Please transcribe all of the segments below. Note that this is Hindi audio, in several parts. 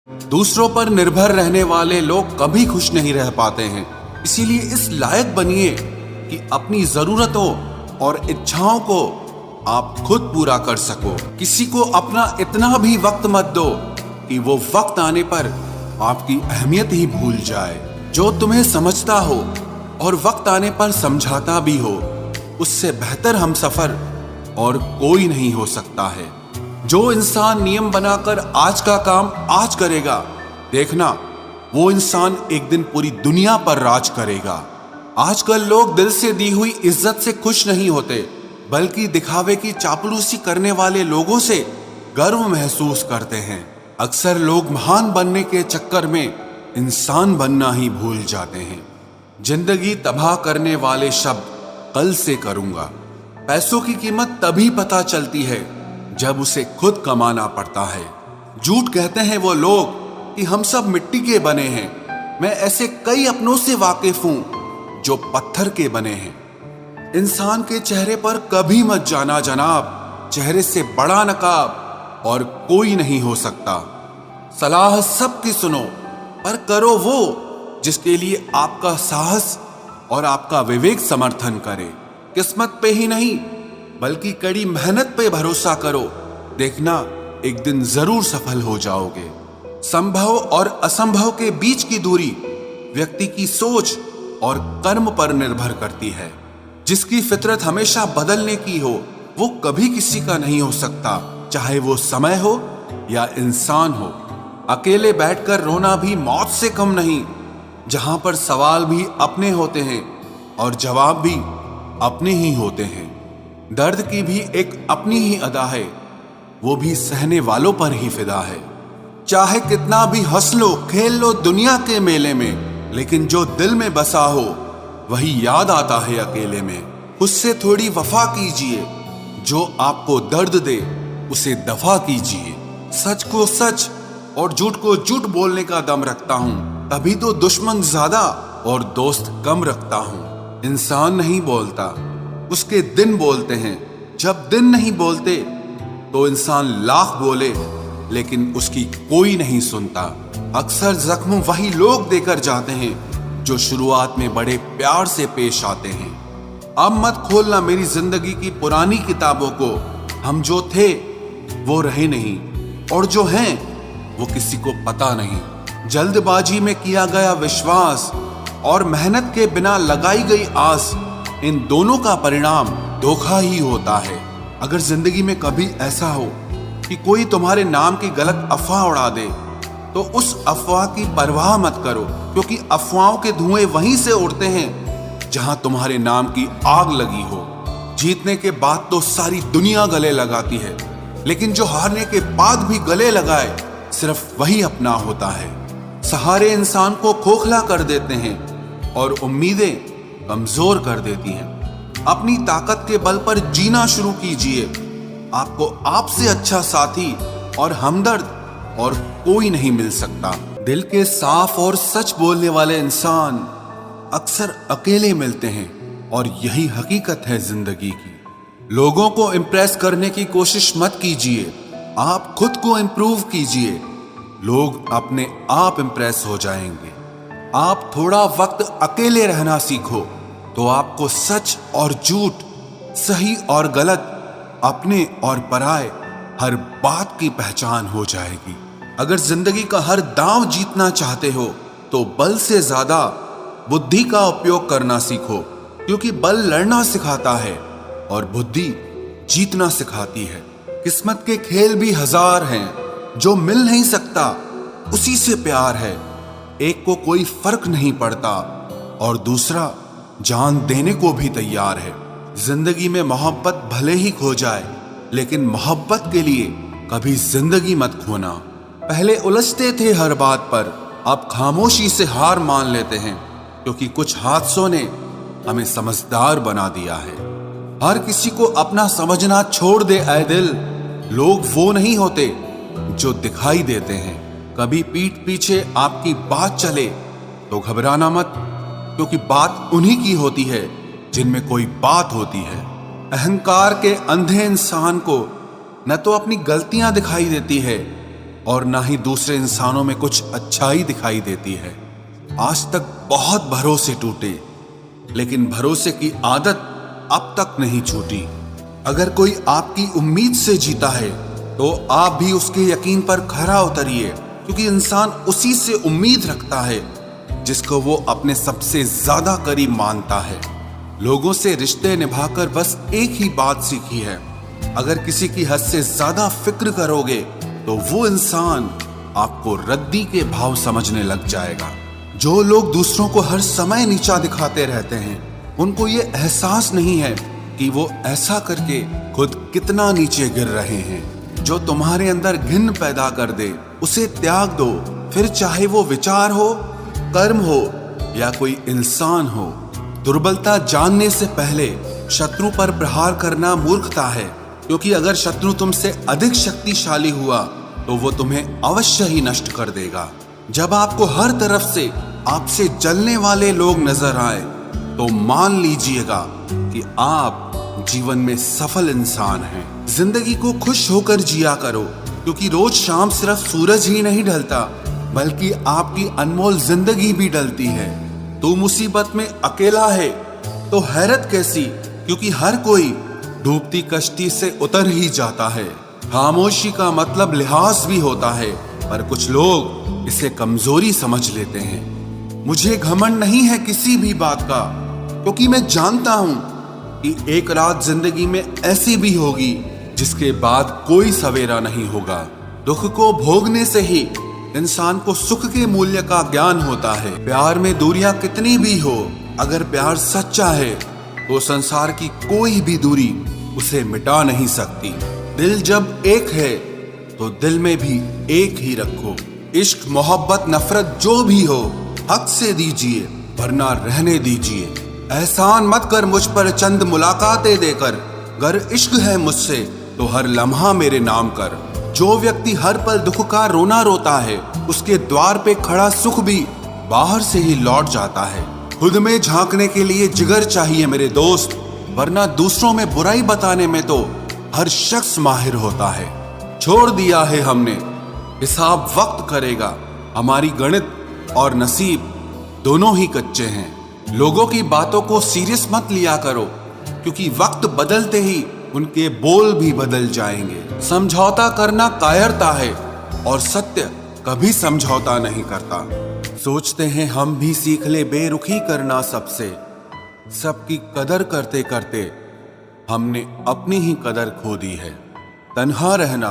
दूसरों पर निर्भर रहने वाले लोग कभी खुश नहीं रह पाते हैं। इसीलिए इस लायक बनिए कि अपनी जरूरतों और इच्छाओं को आप खुद पूरा कर सको। किसी को अपना इतना भी वक्त मत दो कि वो वक्त आने पर आपकी अहमियत ही भूल जाए। जो तुम्हें समझता हो और वक्त आने पर समझाता भी हो, उससे बेहतर हमसफर और कोई नहीं हो सकता है। जो इंसान नियम बनाकर आज का काम आज करेगा, देखना वो इंसान एक दिन पूरी दुनिया पर राज करेगा। आजकल लोग दिल से दी हुई इज्जत से खुश नहीं होते, बल्कि दिखावे की चापलूसी करने वाले लोगों से गर्व महसूस करते हैं। अक्सर लोग महान बनने के चक्कर में इंसान बनना ही भूल जाते हैं। जिंदगी तबाह करने वाले शब्द कल से करूंगा। पैसों की कीमत तभी पता चलती है जब उसे खुद कमाना पड़ता है। झूठ कहते हैं वो लोग कि हम सब मिट्टी के बने हैं। मैं ऐसे कई अपनों से वाकिफ हूं जो पत्थर के बने हैं। इंसान के चेहरे पर कभी मत जाना जनाब, चेहरे से बड़ा नकाब और कोई नहीं हो सकता। सलाह सबकी सुनो, पर करो वो जिसके लिए आपका साहस और आपका विवेक समर्थन करे। किस्मत पे ही नहीं बल्कि कड़ी मेहनत पे भरोसा करो, देखना एक दिन जरूर सफल हो जाओगे। संभव और असंभव के बीच की दूरी व्यक्ति की सोच और कर्म पर निर्भर करती है। जिसकी फितरत हमेशा बदलने की हो, वो कभी किसी का नहीं हो सकता, चाहे वो समय हो या इंसान हो। अकेले बैठकर रोना भी मौत से कम नहीं, जहां पर सवाल भी अपने होते हैं और जवाब भी अपने ही होते हैं। दर्द की भी एक अपनी ही अदा है, वो भी सहने वालों पर ही फिदा है। चाहे कितना भी हंस लो खेल लो दुनिया के मेले में, लेकिन जो दिल में बसा हो वही याद आता है अकेले में। उससे थोड़ी वफा कीजिए, जो आपको दर्द दे उसे दफा कीजिए। सच को सच और झूठ को झूठ बोलने का दम रखता हूं, तभी तो दुश्मन ज्यादा और दोस्त कम रखता हूं। इंसान नहीं बोलता, उसके दिन बोलते हैं। जब दिन नहीं बोलते तो इंसान लाख बोले लेकिन उसकी कोई नहीं सुनता। अक्सर जख्म वही लोग देकर जाते हैं जो शुरुआत में बड़े प्यार से पेश आते हैं। अब मत खोलना मेरी जिंदगी की पुरानी किताबों को। हम जो थे वो रहे नहीं, और जो हैं वो किसी को पता नहीं। जल्दबाजी में किया गया विश्वास और मेहनत के बिना लगाई गई आस, इन दोनों का परिणाम धोखा ही होता है। अगर जिंदगी में कभी ऐसा हो कि कोई तुम्हारे नाम की गलत अफवाह उड़ा दे, तो उस अफवाह की परवाह मत करो, क्योंकि अफवाहों के धुएं वहीं से उड़ते हैं जहां तुम्हारे नाम की आग लगी हो। जीतने के बाद तो सारी दुनिया गले लगाती है, लेकिन जो हारने के बाद भी गले लगाए सिर्फ वही अपना होता है। सहारे इंसान को खोखला कर देते हैं और उम्मीदें कमजोर कर देती हैं। अपनी ताकत के बल पर जीना शुरू कीजिए। आपको आपसे अच्छा साथी और हमदर्द और कोई नहीं मिल सकता। दिल के साफ और सच बोलने वाले इंसान अक्सर अकेले मिलते हैं, और यही हकीकत है जिंदगी की। लोगों को इम्प्रेस करने की कोशिश मत कीजिए, आप खुद को इम्प्रूव कीजिए। लोग अपने आप इम्प्रेस हो जाएंगे। आप थोड़ा वक्त अकेले रहना सीखो तो आपको सच और झूठ, सही और गलत, अपने और पराये हर बात की पहचान हो जाएगी। अगर जिंदगी का हर दांव जीतना चाहते हो तो बल से ज्यादा बुद्धि का उपयोग करना सीखो, क्योंकि बल लड़ना सिखाता है और बुद्धि जीतना सिखाती है। किस्मत के खेल भी हजार हैं, जो मिल नहीं सकता उसी से प्यार है। एक को कोई फर्क नहीं पड़ता और दूसरा जान देने को भी तैयार है। जिंदगी में मोहब्बत भले ही खो जाए, लेकिन मोहब्बत के लिए कभी जिंदगी मत खोना। पहले उलझते थे हर बात पर, अब खामोशी से हार मान लेते हैं, क्योंकि कुछ हादसों ने हमें समझदार बना दिया है। हर किसी को अपना समझना छोड़ दे ऐ दिल। लोग वो नहीं होते जो दिखाई देते हैं। कभी पीठ पीछे आपकी बात चले तो घबराना मत, क्योंकि बात उन्हीं की होती है जिनमें कोई बात होती है। अहंकार के अंधे इंसान को न तो अपनी गलतियां दिखाई देती है और ना ही दूसरे इंसानों में कुछ अच्छाई दिखाई देती है। आज तक बहुत भरोसे टूटे, लेकिन भरोसे की आदत अब तक नहीं छूटी। अगर कोई आपकी उम्मीद से जीता है तो आप भी उसके यकीन पर खरा उतरिए, क्योंकि इंसान उसी से उम्मीद रखता है जिसको वो अपने सबसे ज्यादा करीब मानता है। लोगों से रिश्ते निभाकर बस एक ही बात सीखी है, अगर किसी की हद से ज्यादा फिक्र करोगे तो वो इंसान आपको रद्दी के भाव समझने लग जाएगा। जो लोग दूसरों को हर समय नीचा दिखाते रहते हैं, उनको ये एहसास नहीं है कि वो ऐसा करके खुद कितना नीचे गिर रहे हैं। जो तुम्हारे अंदर घिन पैदा कर दे उसे त्याग दो, फिर चाहे वो विचार हो, कर्म हो या कोई इंसान हो। दुर्बलता जानने से पहले शत्रु पर प्रहार करना मूर्खता है, क्योंकि अगर शत्रु तुमसे अधिक शक्तिशाली हुआ तो वो तुम्हें अवश्य ही नष्ट कर देगा। जब आपको हर तरफ से आपसे जलने वाले लोग नजर आए तो मान लीजिएगा कि आप जीवन में सफल इंसान हैं। जिंदगी को खुश होकर जिया करो, क्योंकि रोज शाम सिर्फ सूरज ही नहीं ढलता, बल्कि आपकी अनमोल जिंदगी भी ढलती है। तू मुसीबत में अकेला है तो हैरत कैसी, क्योंकि हर कोई डूबती कश्ती से उतर ही जाता है। खामोशी का मतलब लिहाज भी होता है, पर कुछ लोग इसे कमजोरी समझ लेते हैं। मुझे घमंड नहीं है किसी भी बात का, क्योंकि मैं जानता हूं कि एक रात जिंदगी में ऐसी भी होगी जिसके बाद कोई सवेरा नहीं होगा। दुख को भोगने से ही इंसान को सुख के मूल्य का ज्ञान होता है। प्यार में दूरियां कितनी भी हो, अगर प्यार सच्चा है तो संसार की कोई भी दूरी उसे मिटा नहीं सकती। दिल जब एक है तो दिल में भी एक ही रखो। इश्क, मोहब्बत, नफरत जो भी हो हक से दीजिए, वरना रहने दीजिए। एहसान मत कर मुझ पर चंद मुलाकातें देकर, गर इश्क है मुझसे तो हर लम्हा मेरे नाम कर। जो व्यक्ति हर पल दुख का रोना रोता है, उसके द्वार पे खड़ा सुख भी बाहर से ही लौट जाता है। खुद में झांकने के लिए जिगर चाहिए मेरे दोस्त, वरना दूसरों में बुराई बताने में तो हर शख्स माहिर होता है। छोड़ दिया है हमने, हिसाब वक्त करेगा। हमारी गणित और नसीब दोनों ही कच्चे हैं। लोगों की बातों को सीरियस मत लिया करो, क्योंकि वक्त बदलते ही उनके बोल भी बदल जाएंगे। समझौता करना कायरता है और सत्य कभी समझौता नहीं करता। सोचते हैं हम भी सीख ले बेरुखी करना सबसे, सबकी कदर करते करते हमने अपनी ही कदर खो दी है। तन्हा रहना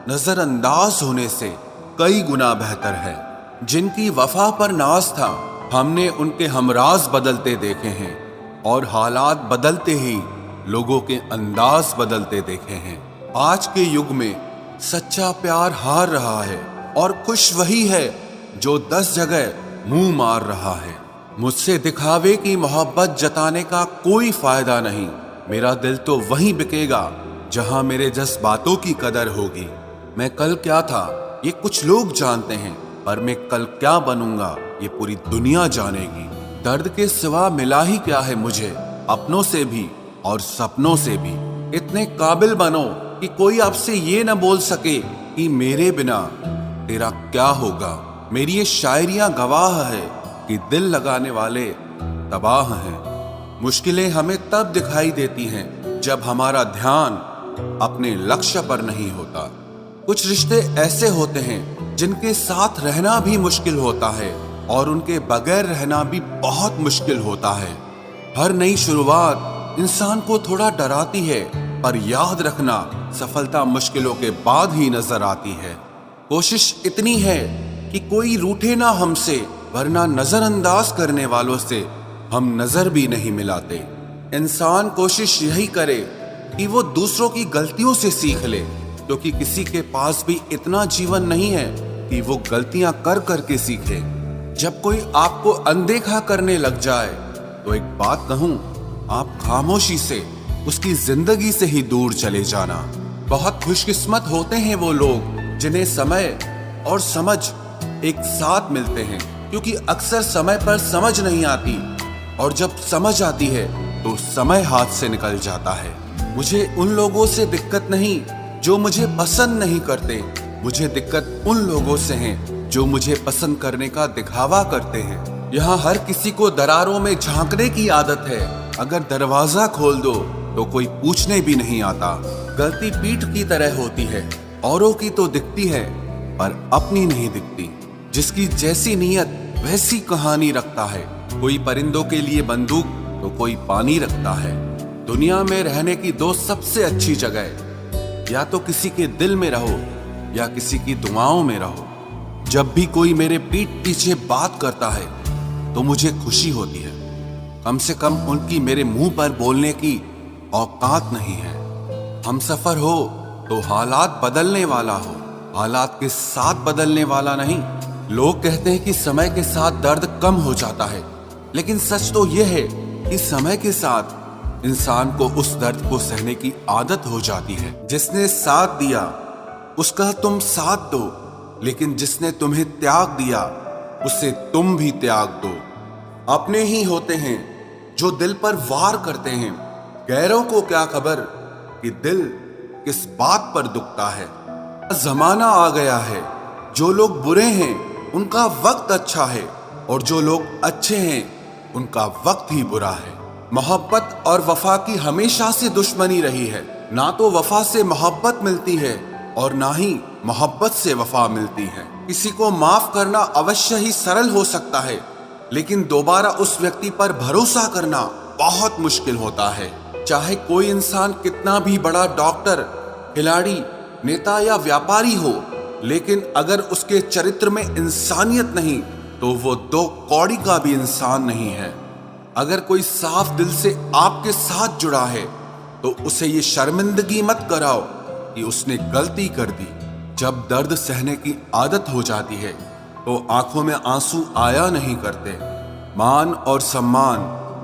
नजरअंदाज होने से कई गुना बेहतर है। जिनकी वफा पर नाज था, हमने उनके हमराज बदलते देखे हैं, और हालात बदलते ही लोगों के अंदाज बदलते देखे हैं। आज के युग में सच्चा प्यार हार रहा है, और खुश वही है जो 10 जगह मुंह मार रहा है। मुझसे दिखावे की मोहब्बत जताने का कोई फायदा नहीं। मेरा दिल तो वहीं बिकेगा जहां मेरे जज्बातों की कदर होगी। मैं कल क्या था ये कुछ लोग जानते हैं, पर मैं कल क्या बनूंगा ये पूरी दुनिया जानेगी। दर्द के सिवा मिला ही क्या है मुझे, अपनों से भी और सपनों से भी। इतने काबिल बनो कि कोई आपसे ये न बोल सके कि मेरे बिना तेरा क्या होगा। मेरी ये शायरियां गवाह है कि दिल लगाने वाले तबाह हैं। मुश्किलें हमें तब दिखाई देती हैं जब हमारा ध्यान अपने लक्ष्य पर नहीं होता। कुछ रिश्ते ऐसे होते हैं जिनके साथ रहना भी मुश्किल होता है, और उनके बगैर रहना भी बहुत मुश्किल होता है। हर नई शुरुआत इंसान को थोड़ा डराती है, पर याद रखना सफलता मुश्किलों के बाद ही नजर आती है। कोशिश इतनी है कि कोई रूठे ना हमसे, वरना नजरअंदाज करने वालों से हम नजर भी नहीं मिलाते। इंसान कोशिश यही करे कि वो दूसरों की गलतियों से सीख ले, क्योंकि किसी के पास भी इतना जीवन नहीं है कि वो गलतियां कर करके सीखे। जब कोई आपको अनदेखा करने लग जाए तो एक बात कहूं, आप खामोशी से उसकी जिंदगी से ही दूर चले जाना। बहुत खुशकिस्मत होते हैं वो लोग जिन्हें समय और समझ एक साथ मिलते हैं, क्योंकि अक्सर समय पर समझ नहीं आती, और जब समझ आती है तो समय हाथ से निकल जाता है। मुझे उन लोगों से दिक्कत नहीं जो मुझे पसंद नहीं करते, मुझे दिक्कत उन लोगों से है जो मुझे पसंद करने का दिखावा करते हैं। यहाँ हर किसी को दरारों में झांकने की आदत है। अगर दरवाजा खोल दो तो कोई पूछने भी नहीं आता। गलती पीठ की तरह होती है, औरों की तो दिखती है पर अपनी नहीं दिखती। जिसकी जैसी नीयत वैसी कहानी रखता है। कोई परिंदों के लिए बंदूक तो कोई पानी रखता है। दुनिया में रहने की दो सबसे अच्छी जगह, या तो किसी के दिल में रहो या किसी की दुआओं में रहो। जब भी कोई मेरे पीठ पीछे बात करता है तो मुझे खुशी होती है। कम से कम उनकी मेरे मुंह पर बोलने की औकात नहीं है। हमसफर हो तो हालात बदलने वाला हो, हालात के साथ बदलने वाला नहीं। लोग कहते हैं कि समय के साथ दर्द कम हो जाता है, लेकिन सच तो यह है कि समय के साथ इंसान को उस दर्द को सहने की आदत हो जाती है। जिसने साथ दिया उसका तुम साथ दो, लेकिन जिसने तुम्हें त्याग दिया उसे तुम भी त्याग दो। अपने ही होते हैं जो दिल पर वार करते हैं। गैरों को क्या खबर कि दिल किस बात पर दुखता है। जमाना आ गया है, जो लोग बुरे हैं उनका वक्त अच्छा है, और जो लोग अच्छे हैं उनका वक्त ही बुरा है। मोहब्बत और वफा की हमेशा से दुश्मनी रही है। ना तो वफा से मोहब्बत मिलती है और ना ही मोहब्बत से वफा मिलती है। किसी को माफ करना अवश्य ही सरल हो सकता है, लेकिन दोबारा उस व्यक्ति पर भरोसा करना बहुत मुश्किल होता है। चाहे कोई इंसान कितना भी बड़ा डॉक्टर, खिलाड़ी, नेता या व्यापारी हो, लेकिन अगर उसके चरित्र में इंसानियत नहीं तो वो दो कौड़ी का भी इंसान नहीं है। अगर कोई साफ दिल से आपके साथ जुड़ा है तो उसे ये शर्मिंदगी मत कराओ कि उसने गलती कर दी। जब दर्द सहने की आदत हो जाती है तो आंखों में आंसू आया नहीं करते। मान और सम्मान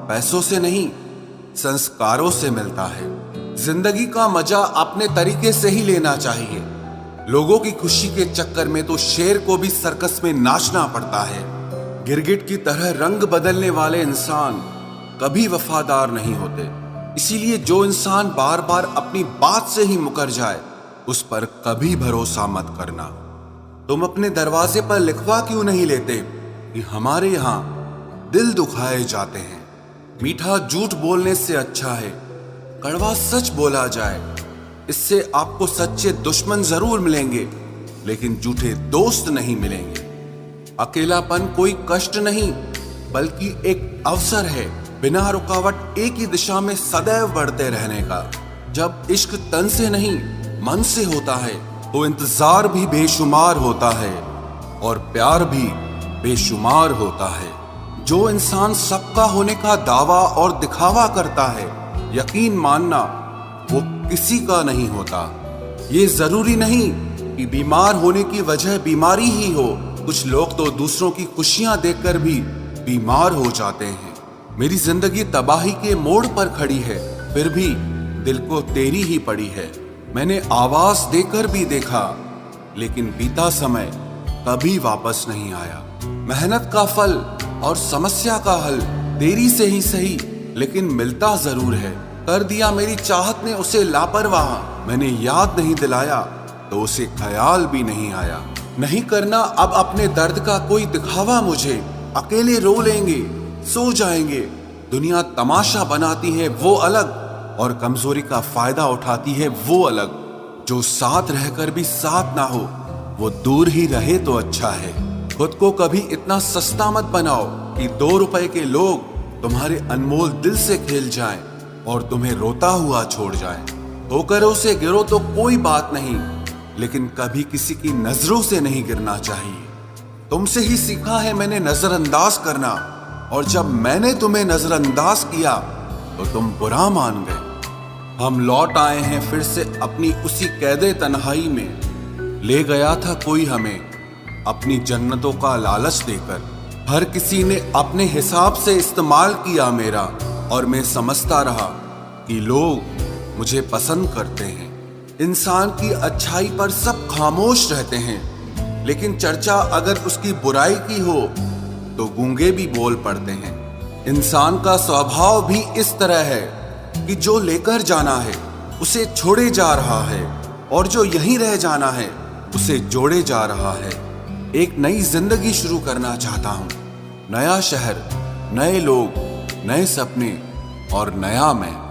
पैसों से नहीं, संस्कारों से मिलता है। जिंदगी का मजा अपने तरीके से ही लेना चाहिए। लोगों की खुशी के चक्कर में तो शेर को भी सर्कस में नाचना पड़ता है। गिरगिट की तरह रंग बदलने वाले इंसान कभी वफादार नहीं होते। इसीलिए जो इंसान बार बार अपनी बात से ही मुकर जाए उस पर कभी भरोसा मत करना। तुम अपने दरवाजे पर लिखवा क्यों नहीं लेते कि हमारे यहाँ दिल दुखाए जाते हैं। मीठा झूठ बोलने से अच्छा है कड़वा सच बोला जाए। इससे आपको सच्चे दुश्मन जरूर मिलेंगे, लेकिन झूठे दोस्त नहीं मिलेंगे। अकेलापन कोई कष्ट नहीं बल्कि एक अवसर है, बिना रुकावट एक ही दिशा में सदैव बढ़ते रहने का। जब इश्क तन से नहीं मन से होता है तो इंतजार भी बेशुमार होता है और प्यार भी बेशुमार होता है। जो इंसान सबका होने का दावा और दिखावा करता है, यकीन मानना वो किसी का नहीं होता। ये जरूरी नहीं कि बीमार होने की वजह बीमारी ही हो। कुछ लोग तो दूसरों की खुशियां देखकर भी बीमार हो जाते हैं। मेरी जिंदगी तबाही के मोड़ पर खड़ी है, फिर भी दिल को तेरी ही पड़ी है। मैंने आवाज देकर भी देखा, लेकिन बीता समय कभी वापस नहीं आया। मेहनत का फल और समस्या का हल देरी से ही सही, लेकिन मिलता जरूर है। कर दिया मेरी चाहत ने उसे लापरवाह, मैंने याद नहीं दिलाया तो उसे ख्याल भी नहीं आया। नहीं करना अब अपने दर्द का कोई दिखावा मुझे। अकेले रो लेंगे, सो जाएंगे। दुनिया तमाशा बनाती है वो अलग, और कमजोरी का फायदा उठाती है वो अलग। जो साथ रहकर भी साथ ना हो वो दूर ही रहे तो अच्छा है। खुद को कभी इतना सस्ता मत बनाओ कि 2 रुपए के लोग तुम्हारे अनमोल दिल से खेल जाएं और तुम्हें रोता हुआ छोड़ जाएं। ठोकरों से गिरो तो कोई बात नहीं, लेकिन कभी किसी की नजरों से नहीं गिरना चाहिए। तुमसे ही सीखा है मैंने नजरअंदाज करना, और जब मैंने तुम्हें नजरअंदाज किया तो तुम बुरा मान गए। हम लौट आए हैं फिर से अपनी उसी कैदे तन्हाई में। ले गया था कोई हमें अपनी जन्नतों का लालच देकर। हर किसी ने अपने हिसाब से इस्तेमाल किया मेरा, और मैं समझता रहा कि लोग मुझे पसंद करते हैं। इंसान की अच्छाई पर सब खामोश रहते हैं, लेकिन चर्चा अगर उसकी बुराई की हो तो गूंगे भी बोल पड़ते हैं। इंसान का स्वभाव भी इस तरह है कि जो लेकर जाना है उसे छोड़े जा रहा है, और जो यहीं रह जाना है उसे जोड़े जा रहा है। एक नई जिंदगी शुरू करना चाहता हूँ। नया शहर, नए लोग, नए सपने और नया मैं।